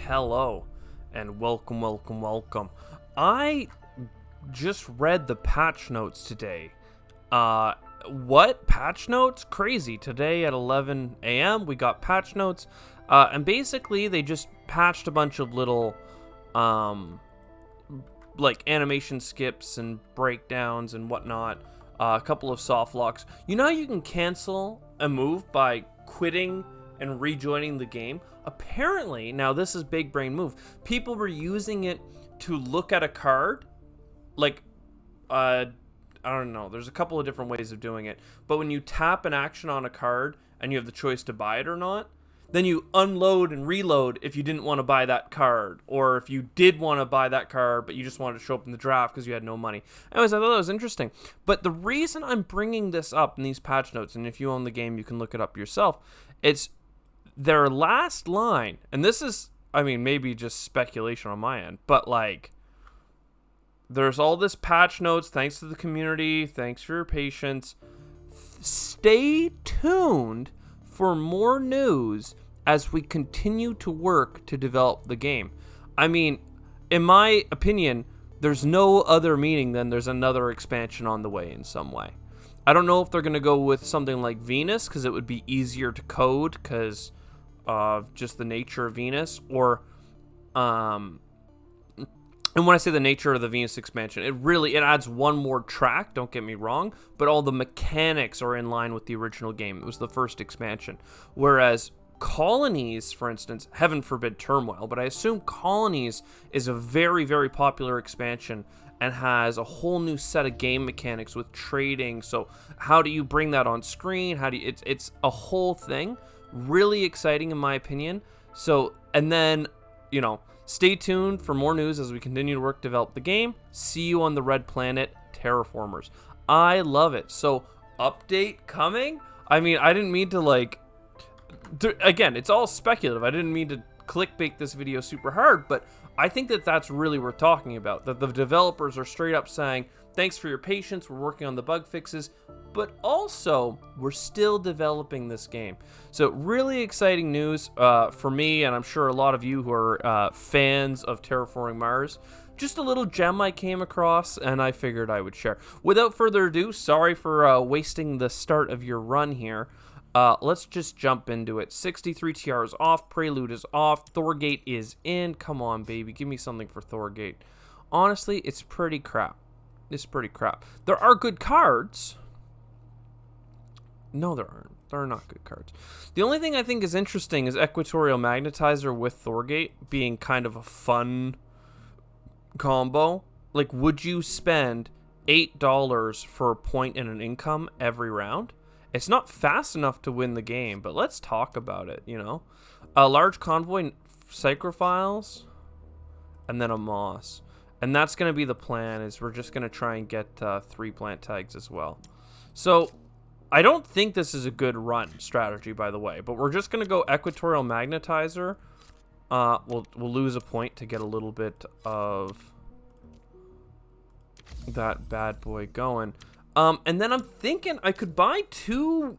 hello, and welcome. I just read the patch notes today. What? Patch notes? Crazy. Today at 11 a.m. we got patch notes, and basically they just patched a bunch of little, like animation skips and breakdowns and whatnot. A couple of soft locks. You know how you can cancel a move by quitting and rejoining the game? Apparently, now this is big brain move, people were using it to look at a card, like, I don't know, there's a couple of different ways of doing it, but when you tap an action on a card and you have the choice to buy it or not, then you unload and reload if you didn't want to buy that card, or if you did want to buy that card but you just wanted to show up in the draft because you had no money. Anyways, I thought that was interesting. But the reason I'm bringing this up in these patch notes, and if you own the game you can look it up yourself, it's their last line, and this is, I mean, maybe just speculation on my end, but like, there's all this patch notes, thanks to the community, thanks for your patience. Stay tuned for more news as we continue to work to develop the game. I mean, in my opinion, there's no other meaning than there's another expansion on the way in some way. I don't know if they're going to go with something like Venus, because it would be easier to code because of just the nature of Venus, or and when I say the nature of the Venus expansion, it adds one more track, don't get me wrong, but all the mechanics are in line with the original game. It was the first expansion. Whereas Colonies, for instance, heaven forbid Turmoil, but I assume Colonies is a very, very popular expansion and has a whole new set of game mechanics with trading. So how do you bring that on screen? How do you, it's a whole thing. Really exciting in my opinion. So, and then, you know, stay tuned for more news as we continue to work to develop the game. See you on the Red Planet Terraformers. I love it. So, update coming? I mean, I didn't mean to, like, again, it's all speculative. I didn't mean to clickbait this video super hard, but I think that that's really what we're talking about. That the developers are straight up saying, thanks for your patience, we're working on the bug fixes, but also we're still developing this game. So really exciting news for me, and I'm sure a lot of you who are fans of Terraforming Mars. Just a little gem I came across and I figured I would share. Without further ado, sorry for wasting the start of your run here. Let's just jump into it. 63 TR is off, Prelude is off, Thorgate is in. Come on, baby, give me something for Thorgate. Honestly, it's pretty crap. It's pretty crap. There are good cards. No, there aren't. There are not good cards. The only thing I think is interesting is Equatorial Magnetizer with Thorgate being kind of a fun combo. Like, would you spend $8 for a point and an income every round? It's not fast enough to win the game, but let's talk about it, you know? A large convoy, Psychrophiles, and then a Moss. And that's going to be the plan, is we're just going to try and get 3 plant tags as well. So, I don't think this is a good run strategy, by the way, but we're just going to go Equatorial Magnetizer. We'll lose a point to get a little bit of that bad boy going. And then I'm thinking I could buy 2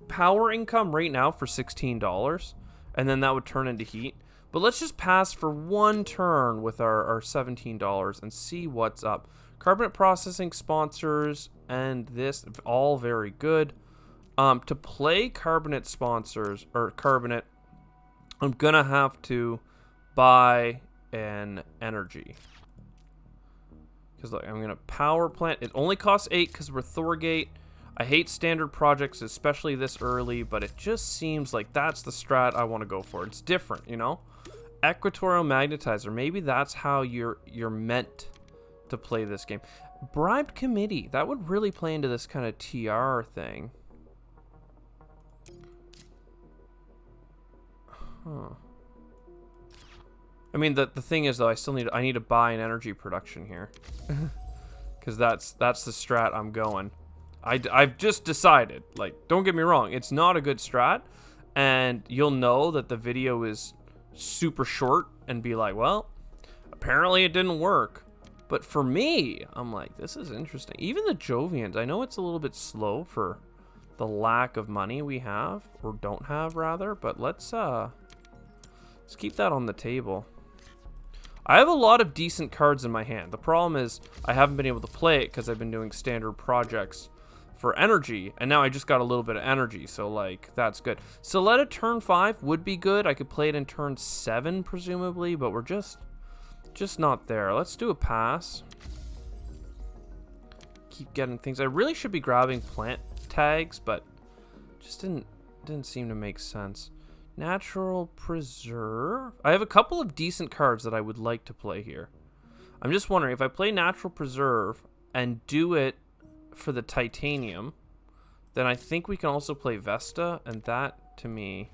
power income right now for $16, and then that would turn into heat. But let's just pass for 1 turn with our $17 and see what's up. Carbonate processing sponsors and this, all very good. To play carbonate sponsors, or carbonate, I'm going to have to buy an energy. Because I'm going to power plant. It only costs 8 because we're Thorgate. I hate standard projects, especially this early, but it just seems like that's the strat I want to go for. It's different, you know? Equatorial Magnetizer. Maybe that's how you're meant to play this game. Bribed Committee. That would really play into this kind of TR thing. Huh. I mean, the thing is, though, I need to buy an energy production here. Because that's the strat I'm going. I've just decided, like, don't get me wrong, it's not a good strat, and you'll know that the video is super short and be like, well, apparently it didn't work. But for me, I'm like, this is interesting. Even the Jovians, I know it's a little bit slow for the lack of money we have, or don't have rather, but let's Let's keep that on the table. I have a lot of decent cards in my hand. The problem is I haven't been able to play it because I've been doing standard projects for energy, and now I just got a little bit of energy, so like that's good. Soletta turn 5 would be good. I could play it in turn 7 presumably, but we're just not there. Let's do a pass. Keep getting things. I really should be grabbing plant tags, but just didn't seem to make sense. Natural Preserve. I have a couple of decent cards that I would like to play here. I'm just wondering if I play Natural Preserve and do it for the Titanium, then I think we can also play Vesta, and that to me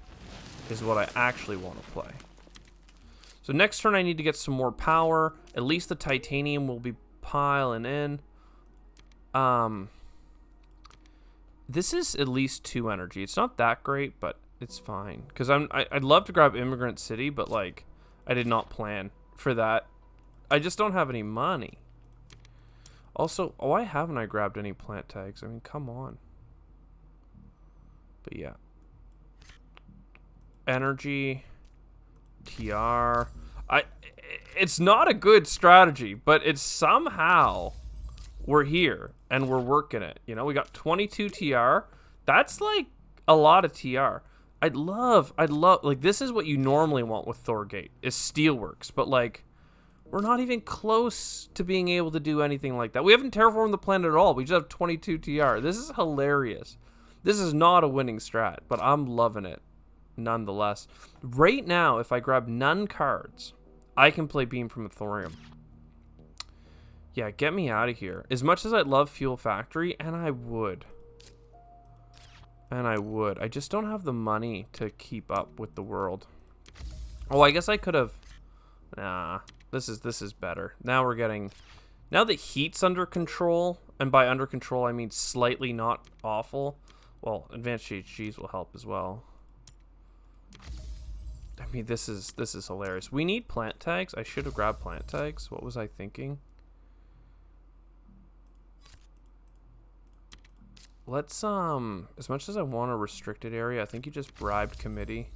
is what I actually want to play. So next turn I need to get some more power. At least the Titanium will be piling in. This is at least 2 energy. It's not that great, but it's fine. Because I'd love to grab Immigrant City, but like I did not plan for that. I just don't have any money. Also, why haven't I grabbed any plant tags? I mean, come on. But yeah. Energy. TR. It's not a good strategy, but it's somehow we're here and we're working it. You know, we got 22 TR. That's like a lot of TR. I'd love, like, this is what you normally want with Thorgate, is Steelworks, but like, we're not even close to being able to do anything like that. We haven't terraformed the planet at all. We just have 22 TR. This is hilarious. This is not a winning strat, but I'm loving it nonetheless. Right now, if I grab none cards, I can play Beam from a Thorium. Yeah, get me out of here. As much as I love Fuel Factory, and I would. I just don't have the money to keep up with the world. Oh, I guess I could have... Nah, this is better. Now we're getting... Now the heat's under control, and by under control I mean slightly not awful. Well, advanced GHGs will help as well. I mean, this is hilarious. We need plant tags. I should have grabbed plant tags. What was I thinking? Let's, as much as I want a restricted area, I think you just bribed committee.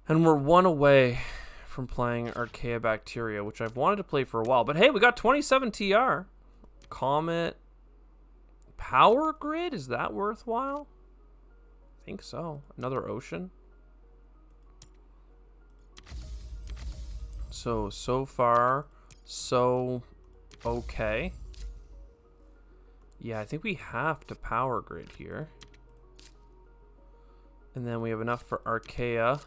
And we're 1 away from playing Archaeobacteria, which I've wanted to play for a while. But hey, we got 27 TR. Comet. Power Grid, is that worthwhile? I think so. Another ocean. So far, so okay. Yeah, I think we have to Power Grid here. And then we have enough for Archaea.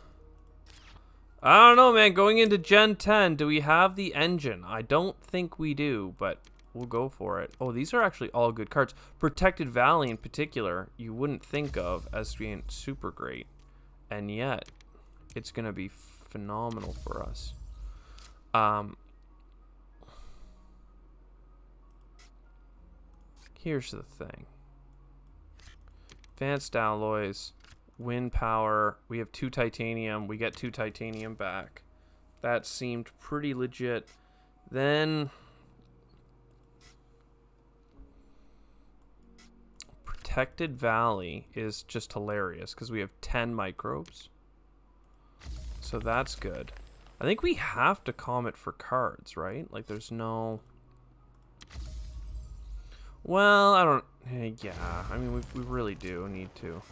I don't know, man. Going into Gen 10, do we have the engine? I don't think we do, but we'll go for it. Oh, these are actually all good cards. Protected Valley in particular, you wouldn't think of as being super great. And yet, it's going to be phenomenal for us. Here's the thing. Advanced alloys, wind power. We have 2 titanium. We get 2 titanium back. That seemed pretty legit. Then Protected Valley is just hilarious because we have 10 microbes. So that's good. I think we have to Comet for cards, right? Like there's no... Well, I don't... Yeah, I mean, we really do need to.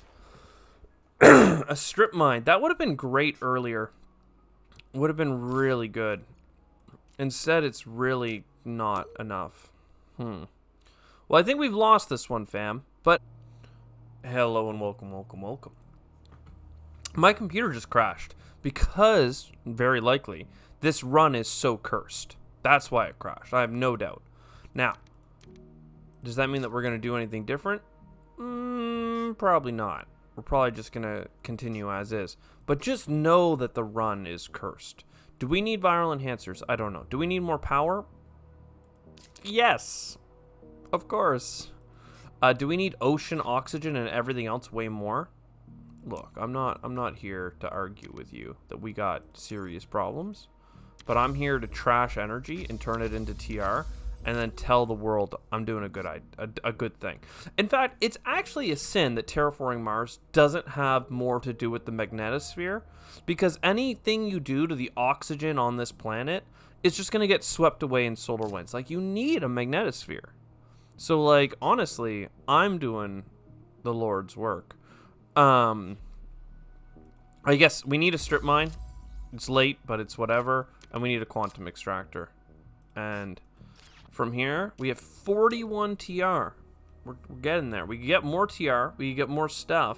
A strip mine. That would have been great earlier. Would have been really good. Instead, it's really not enough. Well, I think we've lost this one, fam. But, hello and welcome. My computer just crashed. Because, very likely, this run is so cursed. That's why it crashed. I have no doubt. Now, does that mean that we're going to do anything different? Probably not. We're probably just going to continue as is. But just know that the run is cursed. Do we need viral enhancers? I don't know. Do we need more power? Yes. Of course. Do we need ocean oxygen and everything else way more? Look, I'm not here to argue with you that we got serious problems. But I'm here to trash energy and turn it into TR. and then tell the world I'm doing a good thing. In fact, it's actually a sin that terraforming Mars doesn't have more to do with the magnetosphere, because anything you do to the oxygen on this planet is just going to get swept away in solar winds. Like, you need a magnetosphere. So, like, honestly, I'm doing the Lord's work. I guess we need a strip mine. It's late, but it's whatever. And we need a quantum extractor. And from here, we have 41 TR. We're getting there. We can get more TR. We can get more stuff.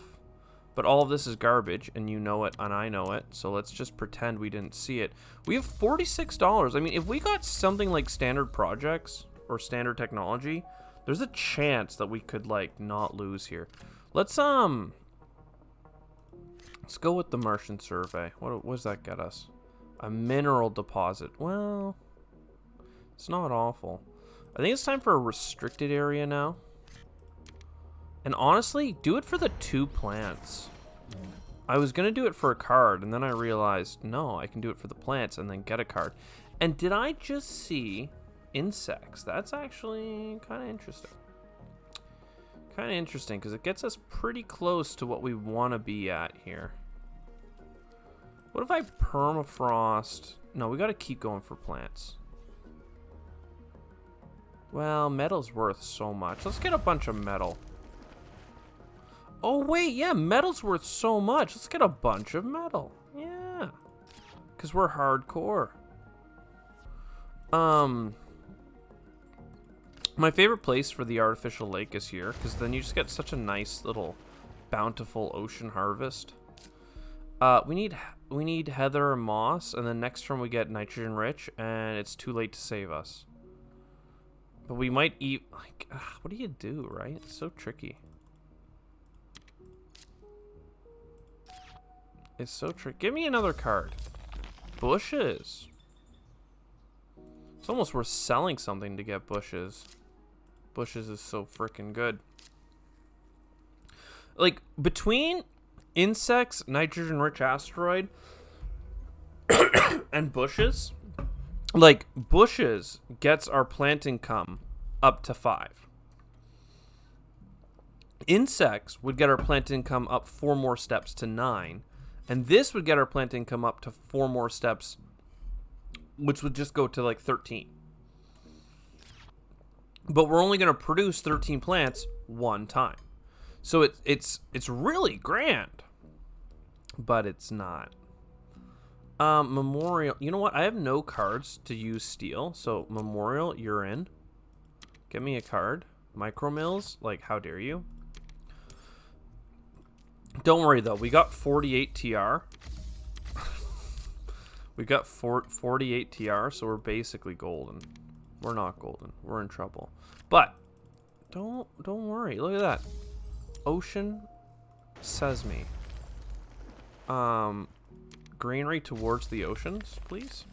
But all of this is garbage, and you know it, and I know it. So let's just pretend we didn't see it. We have $46. I mean, if we got something like standard projects or standard technology, there's a chance that we could, like, not lose here. Let's go with the Martian survey. What does that get us? A mineral deposit. Well, it's not awful. I think it's time for a restricted area now. And honestly, do it for the 2 plants. I was going to do it for a card, and then I realized, no, I can do it for the plants and then get a card. And did I just see insects? That's actually kind of interesting. Kind of interesting, because it gets us pretty close to what we want to be at here. What if I permafrost? No, we got to keep going for plants. Well, metal's worth so much. Let's get a bunch of metal. Oh, wait, yeah, metal's worth so much. Let's get a bunch of metal. Yeah. Because we're hardcore. My favorite place for the artificial lake is here, because then you just get such a nice little bountiful ocean harvest. We need heather and moss, and then next turn we get nitrogen rich, and it's too late to save us. But we might eat, like, what do you do, right? It's so tricky. It's so tricky. Give me another card. Bushes. It's almost worth selling something to get bushes. Bushes is so freaking good. Like, between insects, nitrogen-rich asteroid, and bushes, like, bushes gets our plant income up to 5. Insects would get our plant income up 4 more steps to 9. And this would get our plant income up to 4 more steps, which would just go to, like, 13. But we're only going to produce 13 plants one time. So it's really grand. But it's not. Memorial. You know what? I have no cards to use steel. So, Memorial, you're in. Get me a card. Micro Mills. Like, how dare you? Don't worry, though. We got 48 TR. We got 48 TR, so we're basically golden. We're not golden. We're in trouble. But don't worry. Look at that. Ocean Sesame. Greenery towards the oceans, please.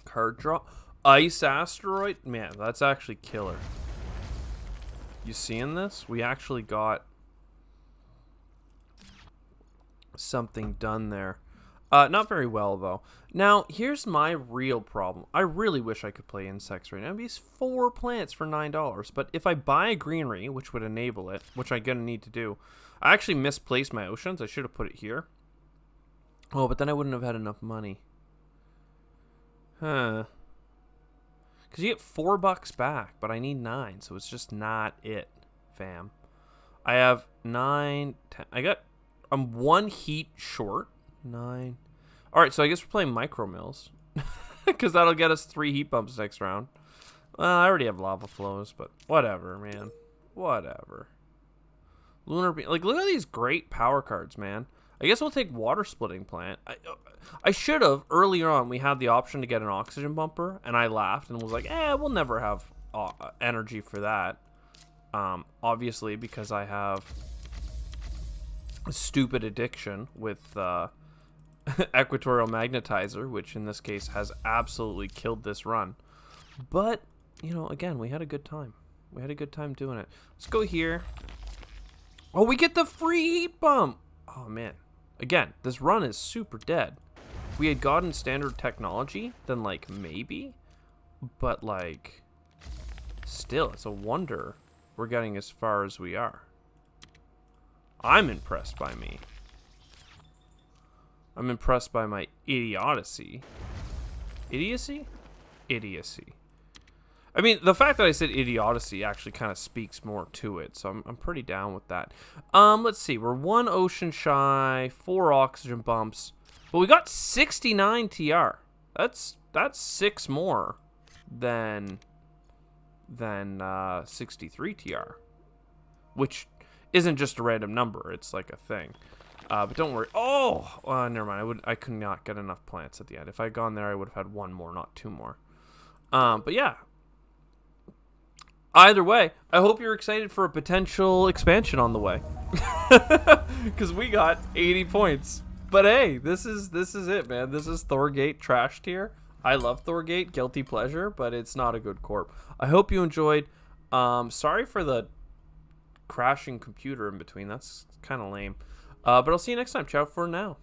Card draw. Ice asteroid. Man, that's actually killer. You seeing this? We actually got something done there. Not very well, though. Now, here's my real problem. I really wish I could play insects right now. These 4 plants for $9. But if I buy a greenery, which would enable it, which I'm going to need to do, I actually misplaced my oceans. I should have put it here. Oh, but then I wouldn't have had enough money. Huh. Because you get $4 back, but I need 9, so it's just not it, fam. I have 9, 10. I'm 1 heat short. 9. Alright, so I guess we're playing Micro Mills. Because that'll get us 3 heat bumps next round. Well, I already have lava flows, but whatever, man. Whatever. Lunar Beam. Like, look at these great power cards, man. I guess we'll take Water Splitting Plant. I should have, earlier on, we had the option to get an oxygen bumper, and I laughed and was like, we'll never have energy for that. Obviously, because I have a stupid addiction with Equatorial Magnetizer, which in this case has absolutely killed this run. But, you know, again, we had a good time. We had a good time doing it. Let's go here. Oh, we get the free heat bump. Oh, man. Again, this run is super dead. If we had gotten standard technology, then, like, maybe. But, like, still, it's a wonder we're getting as far as we are. I'm impressed by me. I'm impressed by my idiocy. Idiocy? Idiocy. I mean, the fact that I said idiocy actually kind of speaks more to it, so I'm pretty down with that. Let's see. We're 1 ocean shy, 4 oxygen bumps, but we got 69 TR. That's 6 more than 63 TR, which isn't just a random number. It's like a thing. But don't worry. Oh, never mind. I could not get enough plants at the end. If I'd gone there, I would have had 1 more, not 2 more. But yeah. Either way, I hope you're excited for a potential expansion on the way. Because we got 80 points. But hey, this is it, man. This is Thorgate trash tier. I love Thorgate, guilty pleasure, but it's not a good corp. I hope you enjoyed. Sorry for the crashing computer in between. That's kind of lame. But I'll see you next time. Ciao for now.